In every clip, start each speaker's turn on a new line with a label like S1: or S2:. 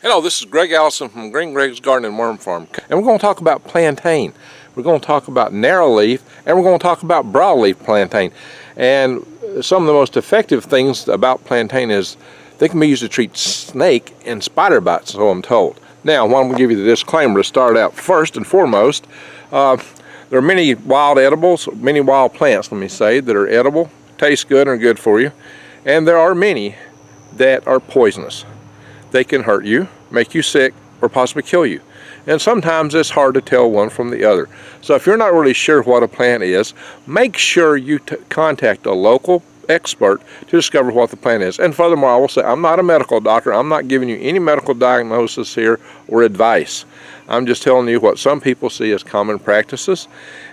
S1: Hello, this is Greg Allison from Green Greg's Garden and Worm Farm, and we're going to talk about plantain. We're going to talk about narrow leaf, and we're going to talk about broadleaf plantain. And some of the most effective things about plantain is they can be used to treat snake and spider bites, so I'm told. Now, I want to give you the disclaimer to start out. First and foremost, there are many wild edibles, many wild plants, let me say, that are edible, taste good, and are good for you. And there are many that are poisonous. They can hurt you, make you sick, or possibly kill you. And sometimes it's hard to tell one from the other. So if you're not really sure what a plant is, make sure you contact a local expert to discover what the plant is. And furthermore, I will say, I'm not a medical doctor. I'm not giving you any medical diagnosis here or advice. I'm just telling you what some people see as common practices.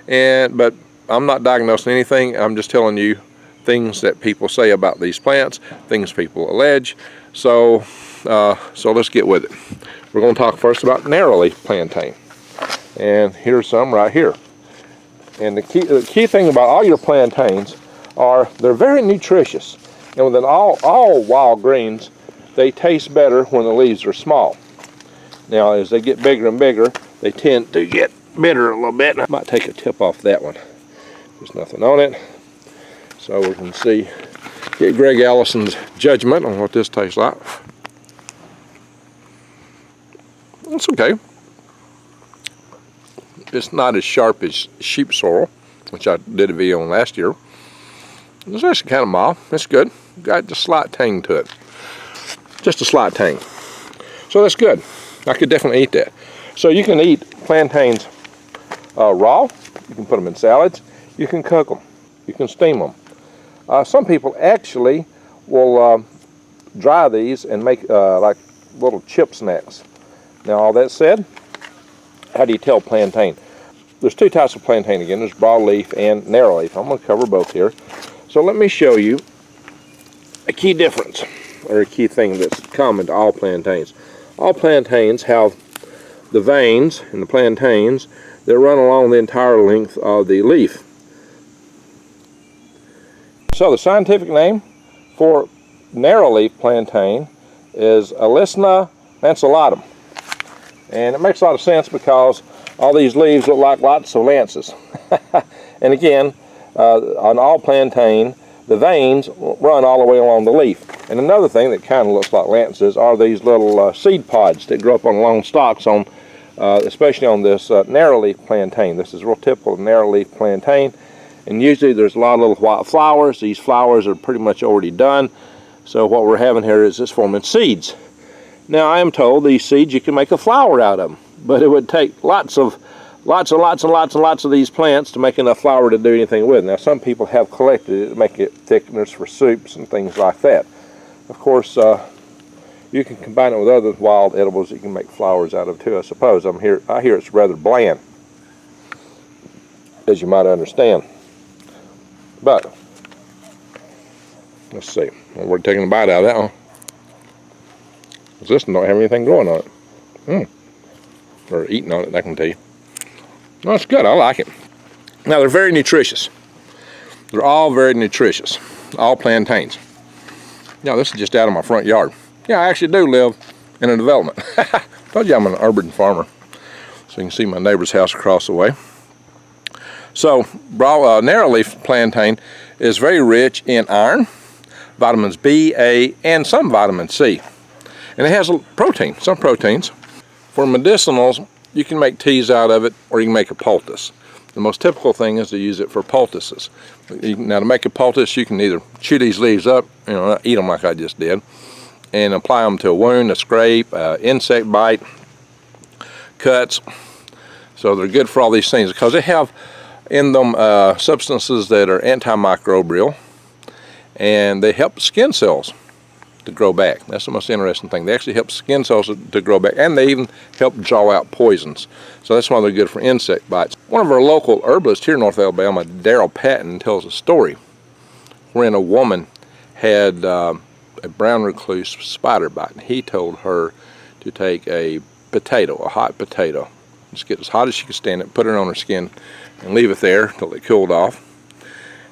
S1: But I'm not diagnosing anything. I'm just telling you things that people say about these plants, things people allege. So let's get with it. We're going to talk first about narrowleaf plantain. And here's some right here. And the key thing about all your plantains are they're very nutritious. And within all wild greens, they taste better when the leaves are small. Now, as they get bigger and bigger, they tend to get bitter a little bit. I might take a tip off that one. There's nothing on it. So we can get Greg Allison's judgment on what this tastes like. It's okay. It's not as sharp as sheep sorrel, which I did a video on last year. It's actually kind of mild. It's good. Got a slight tang to it. Just a slight tang. So that's good. I could definitely eat that. So you can eat plantains raw. You can put them in salads. You can cook them. You can steam them. Some people actually will dry these and make like little chip snacks. Now, all that said, how do you tell plantain? There's two types of plantain again. There's broadleaf and narrowleaf. I'm going to cover both here. So let me show you a key difference, or a key thing that's common to all plantains. All plantains have the veins in the plantains that run along the entire length of the leaf. So the scientific name for narrowleaf plantain is Alyssna lanceolatum. And it makes a lot of sense because all these leaves look like lots of lances. And again, on all plantain, the veins run all the way along the leaf. And another thing that kind of looks like lances are these little seed pods that grow up on long stalks, especially on this narrowleaf plantain. This is real typical of narrowleaf plantain. And usually there's a lot of little white flowers. These flowers are pretty much already done. So what we're having here is this forming seeds. Now, I am told these seeds, you can make a flower out of them, but it would take lots of these plants to make enough flour to do anything with. Now, some people have collected it to make it thickeners for soups and things like that. Of course, you can combine it with other wild edibles that you can make flowers out of too, I suppose. I hear it's rather bland, as you might understand. But let's see. Well, we're taking a bite out of that one. This one don't have anything growing on it. Or eating on it, I can tell you. No, it's good. I like it. Now, they're very nutritious. They're all very nutritious. All plantains. Now, this is just out of my front yard. Yeah, I actually do live in a development. Told you I'm an urban farmer. So you can see my neighbor's house across the way. So, narrowleaf plantain is very rich in iron, vitamins B, A, and some vitamin C. And it has protein, some proteins. For medicinals, you can make teas out of it, or you can make a poultice. The most typical thing is to use it for poultices. Now, to make a poultice, you can either chew these leaves up, eat them like I just did, and apply them to a wound, a scrape, insect bite, cuts. So they're good for all these things because they have in them substances that are antimicrobial, and they help skin cells to grow back. That's the most interesting thing. They actually help skin cells to grow back, and they even help draw out poisons. So that's why they're good for insect bites. One of our local herbalists here in North Alabama, Daryl Patton, tells a story wherein a woman had a brown recluse spider bite, and he told her to take a hot potato, just get as hot as she could stand it, put it on her skin, and leave it there till it cooled off.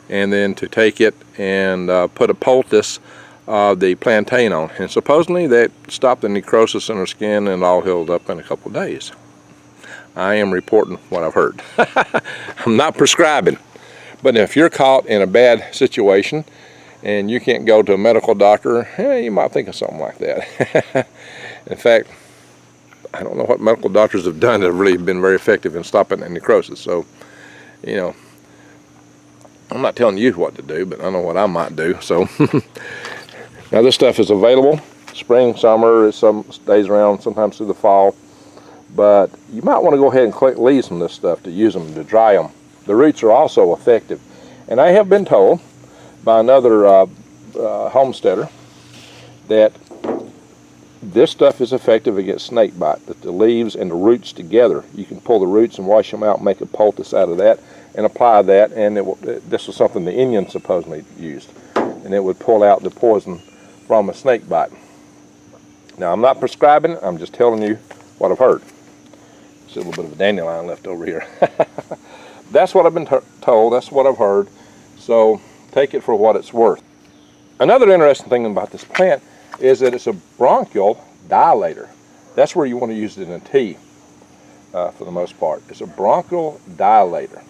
S1: And then to take it and put a poultice the plantain on, and supposedly that stopped the necrosis in her skin and all healed up in a couple of days. I am reporting what I've heard. I'm not prescribing, but if you're caught in a bad situation and you can't go to a medical doctor, you might think of something like that. In fact, I don't know what medical doctors have done that have really been very effective in stopping that necrosis. So, you know, I'm not telling you what to do, but I know what I might do. So, now this stuff is available spring, summer, some stays around sometimes through the fall. But you might want to go ahead and collect leaves from this stuff to use them, to dry them. The roots are also effective. And I have been told by another homesteader that this stuff is effective against snake bite, that the leaves and the roots together, you can pull the roots and wash them out and make a poultice out of that and apply that, and this was something the Indians supposedly used, and it would pull out the poison from a snake bite. Now, I'm not prescribing it, I'm just telling you what I've heard. There's a little bit of a dandelion left over here. That's what I've been told, that's what I've heard, so take it for what it's worth. Another interesting thing about this plant is that it's a bronchial dilator. That's where you want to use it in a tea for the most part. It's a bronchial dilator.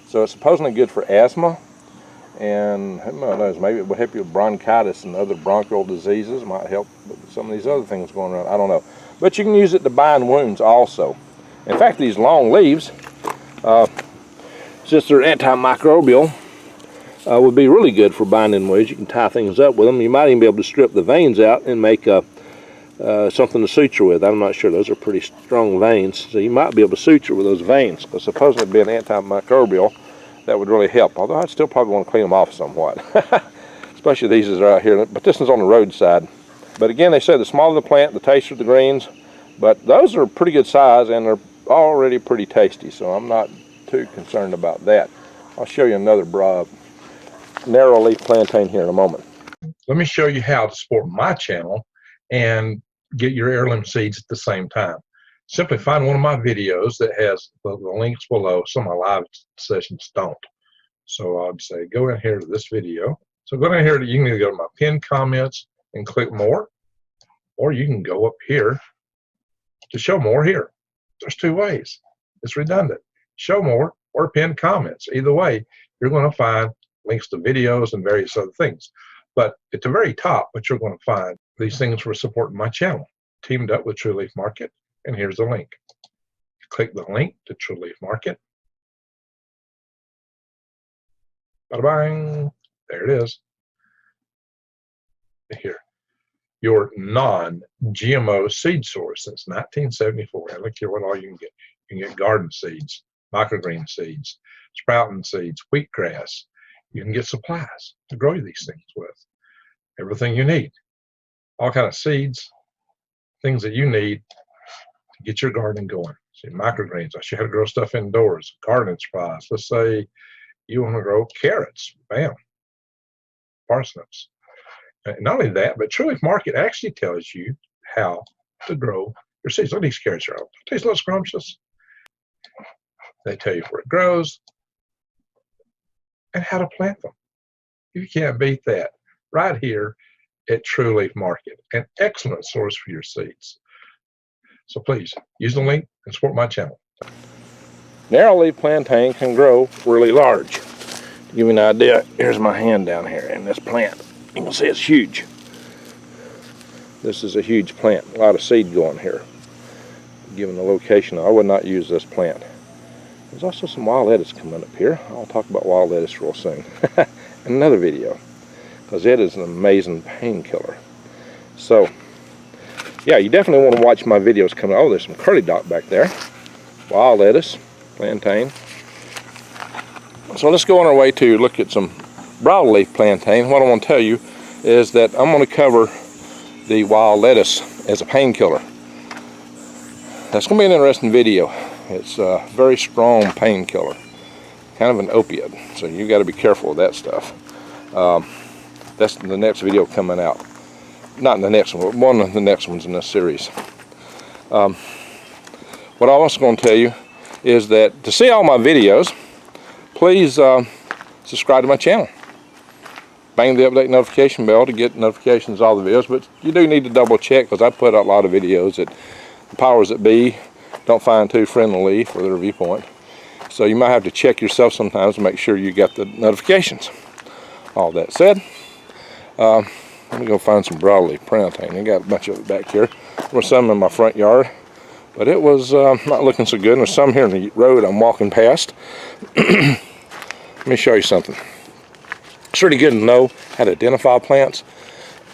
S1: So it's supposedly good for asthma, and who knows, maybe it will help you with bronchitis and other bronchial diseases. It might help with some of these other things going on, I don't know. But you can use it to bind wounds also. In fact, these long leaves, since they're antimicrobial, would be really good for binding wounds. You can tie things up with them. You might even be able to strip the veins out and make something to suture with. I'm not sure. Those are pretty strong veins, so you might be able to suture with those veins, because supposedly being antimicrobial, that would really help. Although I'd still probably want to clean them off somewhat, especially these that are out here. But this one's on the roadside. But again, they say the smaller the plant, the tastier the greens. But those are pretty good size, and they're already pretty tasty, so I'm not too concerned about that. I'll show you another narrow leaf plantain here in a moment. Let me show you how to support my channel and get your heirloom seeds at the same time. Simply find one of my videos that has the links below. Some of my live sessions don't. So I'd say go in here to this video. So go down here, you can either go to my pinned comments and click more, or you can go up here to show more here. There's two ways. It's redundant. Show more or pinned comments. Either way, you're going to find links to videos and various other things. But at the very top, what you're going to find, these things for supporting my channel. Teamed up with True Leaf Market, and here's the link. Click the link to True Leaf Market. Bada bang. There it is. Here. Your non-GMO seed source since 1974. And look here what all you can get. You can get garden seeds, microgreen seeds, sprouting seeds, wheatgrass. You can get supplies to grow these things with. Everything you need. All kind of seeds, things that you need to get your garden going. See, microgreens, I show you how to grow stuff indoors. Gardening supplies. Let's say you want to grow carrots. Bam. Parsnips. And not only that, but True Leaf Market actually tells you how to grow your seeds. Look at these carrots here. Taste a little scrumptious. They tell you where it grows and how to plant them. You can't beat that. Right here at True Leaf Market, an excellent source for your seeds. So please, use the link and support my channel. Narrow leaf plantain can grow really large. To give you an idea, here's my hand down here in this plant. You can see it's huge. This is a huge plant. A lot of seed going here. Given the location, I would not use this plant. There's also some wild lettuce coming up here. I'll talk about wild lettuce real soon in another video, because it is an amazing painkiller. So, yeah, you definitely want to watch my videos coming. Oh, there's some curly dock back there. Wild lettuce, plantain. So let's go on our way to look at some broadleaf plantain. What I want to tell you is that I'm going to cover the wild lettuce as a painkiller. That's going to be an interesting video. It's a very strong painkiller, kind of an opiate, so you got to be careful with that stuff. That's the next video coming out. Not the next one, but one of the next ones in this series. What I also going to tell you is that to see all my videos, please subscribe to my channel. bang the update notification bell to get notifications of all the videos, but you do need to double check because I put out a lot of videos that the powers that be don't find too friendly for their viewpoint. So you might have to check yourself sometimes to make sure you got the notifications. All that said, let me go find some broadleaf plantain. I got a bunch of it back here. There's some in my front yard, but it was not looking so good. There's some here in the road I'm walking past. Let me show you something. It's really good to know how to identify plants.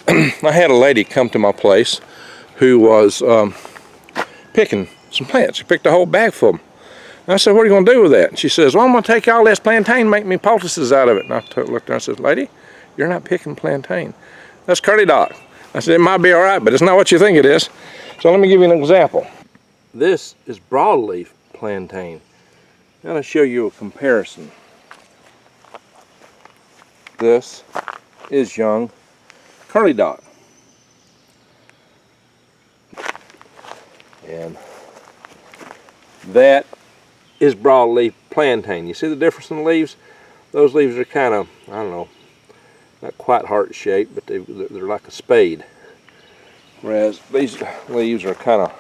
S1: I had a lady come to my place who was picking some plants. She picked a whole bag full of them. And I said, what are you going to do with that? And she says, well, I'm going to take all this plantain and make me poultices out of it. And I looked at her and I said, lady, you're not picking plantain. That's curly dock. I said, it might be all right, but it's not what you think it is. So let me give you an example. This is broadleaf plantain. I'm going to show you a comparison. This is young curly dock. And that is broadleaf plantain. You see the difference in the leaves? Those leaves are kind of, I don't know, not quite heart-shaped, but they're like a spade. Whereas these leaves are kind of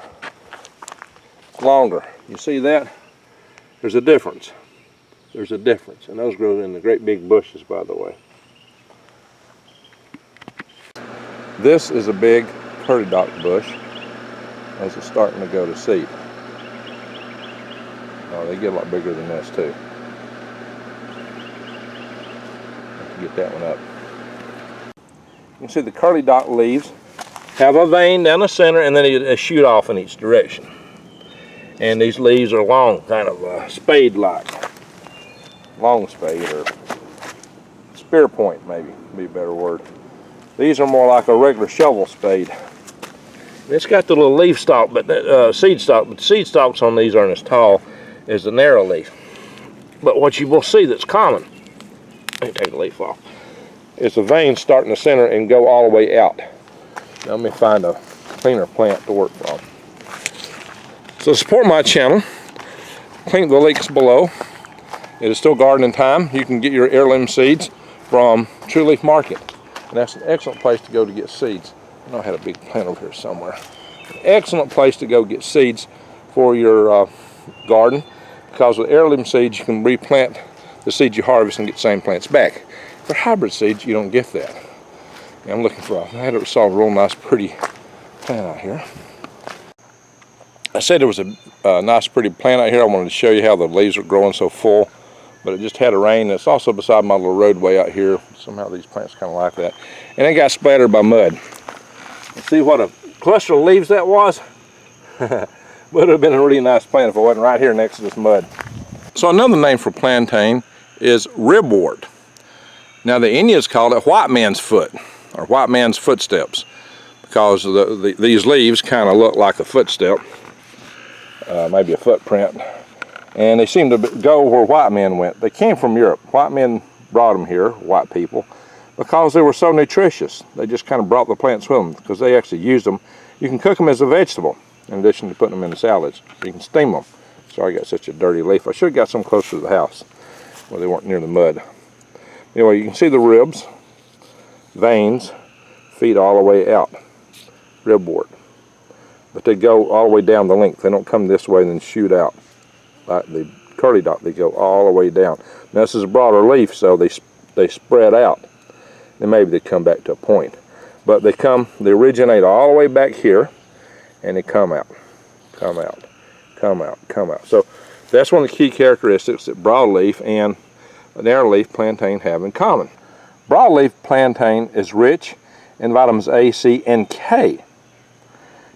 S1: longer. You see that? There's a difference. There's a difference. And those grow in the great big bushes, by the way. This is a big curly dock bush as it's starting to go to seed. Oh, they get a lot bigger than this too. Have to get that one up. You can see the curly dock leaves have a vein down the center and then a shoot off in each direction. And these leaves are long, kind of spade-like. Long spade, or spear point maybe would be a better word. These are more like a regular shovel spade. It's got the little leaf stalk, but seed stalk, but the seed stalks on these aren't as tall as the narrow leaf. But what you will see that's common, let me take the leaf off, is the veins start in the center and go all the way out. Now let me find a cleaner plant to work from. So to support my channel, click the links below. It is still gardening time. You can get your heirloom seeds from True Leaf Market. And that's an excellent place to go to get seeds. I know I had a big plant over here somewhere. An excellent place to go get seeds for your garden, because with heirloom seeds you can replant the seeds you harvest and get the same plants back. For hybrid seeds you don't get that. And I'm looking for I saw a real nice pretty plant out here. I said there was a nice pretty plant out here. I wanted to show you how the leaves are growing so full, but it just had a rain. It's also beside my little roadway out here. Somehow these plants kind of like that. And it got splattered by mud. And see what a cluster of leaves that was? Would have been a really nice plant if it wasn't right here next to this mud. So another name for plantain is ribwort. Now the Indians called it white man's foot, or white man's footsteps, because these leaves kind of look like a footstep, maybe a footprint, and they seem to go where white men went. They came from Europe. White men brought them here, white people, because they were so nutritious. They just kind of brought the plants with them because they actually used them. You can cook them as a vegetable in addition to putting them in the salads. You can steam them. Sorry I got such a dirty leaf. I should have got some closer to the house where they weren't near the mud. Anyway, you can see the ribs, veins, feed all the way out. Ribwort. But they go all the way down the length. They don't come this way and then shoot out. Like the curly dock, they go all the way down. Now this is a broader leaf, so they spread out. Then maybe they come back to a point. But they originate all the way back here, and they come out, come out, come out, come out. So that's one of the key characteristics that broadleaf and narrowleaf plantain have in common. Broadleaf plantain is rich in vitamins A, C, and K.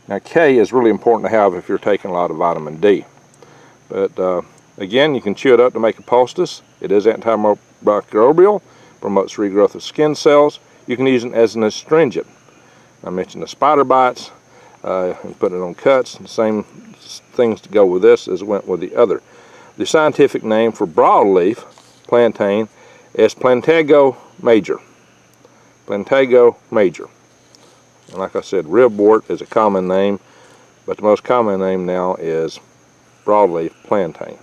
S1: Now K is really important to have if you're taking a lot of vitamin D. But again, you can chew it up to make a poultice. It is antimicrobial, promotes regrowth of skin cells. You can use it as an astringent. I mentioned the spider bites, and put it on cuts. The same things to go with this as went with the other. The scientific name for broadleaf plantain is Plantago major. Plantago major. And like I said, ribwort is a common name, but the most common name now is broadleaf plantain.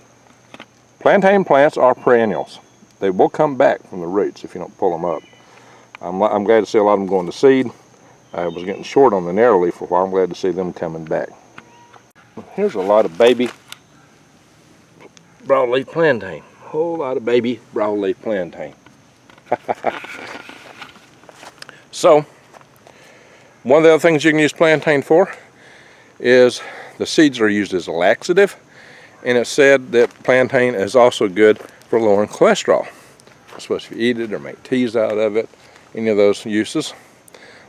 S1: Plantain plants are perennials. They will come back from the roots if you don't pull them up. I'm glad to see a lot of them going to seed. I was getting short on the narrow leaf for a while. I'm glad to see them coming back. Here's a lot of baby broadleaf plantain. A whole lot of baby broadleaf plantain. So, one of the other things you can use plantain for is the seeds are used as a laxative, and it's said that plantain is also good for lowering cholesterol, especially if you eat it or make teas out of it, any of those uses.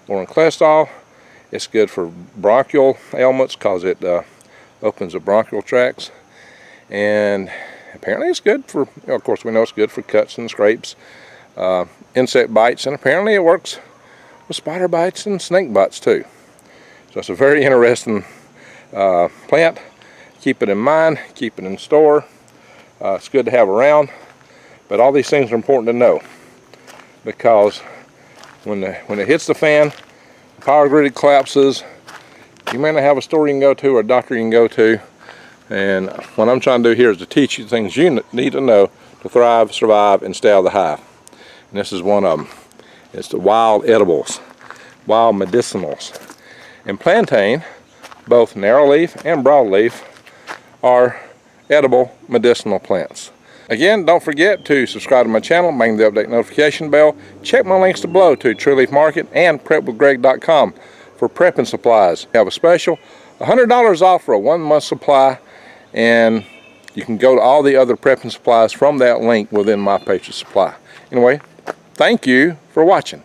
S1: Lowering cholesterol, it's good for bronchial ailments because it opens the bronchial tracts, and apparently it's good for, of course we know it's good for cuts and scrapes, insect bites, and apparently it works with spider bites and snake bites too. So it's a very interesting plant. Keep it in mind, keep it in store. It's good to have around, but all these things are important to know, because when it hits the fan, the power grid collapses, you may not have a store you can go to or a doctor you can go to, and what I'm trying to do here is to teach you things you need to know to thrive, survive, and stay out of the hive. And this is one of them. It's the wild edibles, wild medicinals. And plantain, both narrowleaf and broadleaf, are edible medicinal plants. Again, don't forget to subscribe to my channel, bang the update notification bell. Check my links below to True Leaf Market and prepwithgreg.com for prepping supplies. We have a special $100 off for a 1-month supply, and you can go to all the other prepping supplies from that link within my page of supply. Anyway, thank you for watching.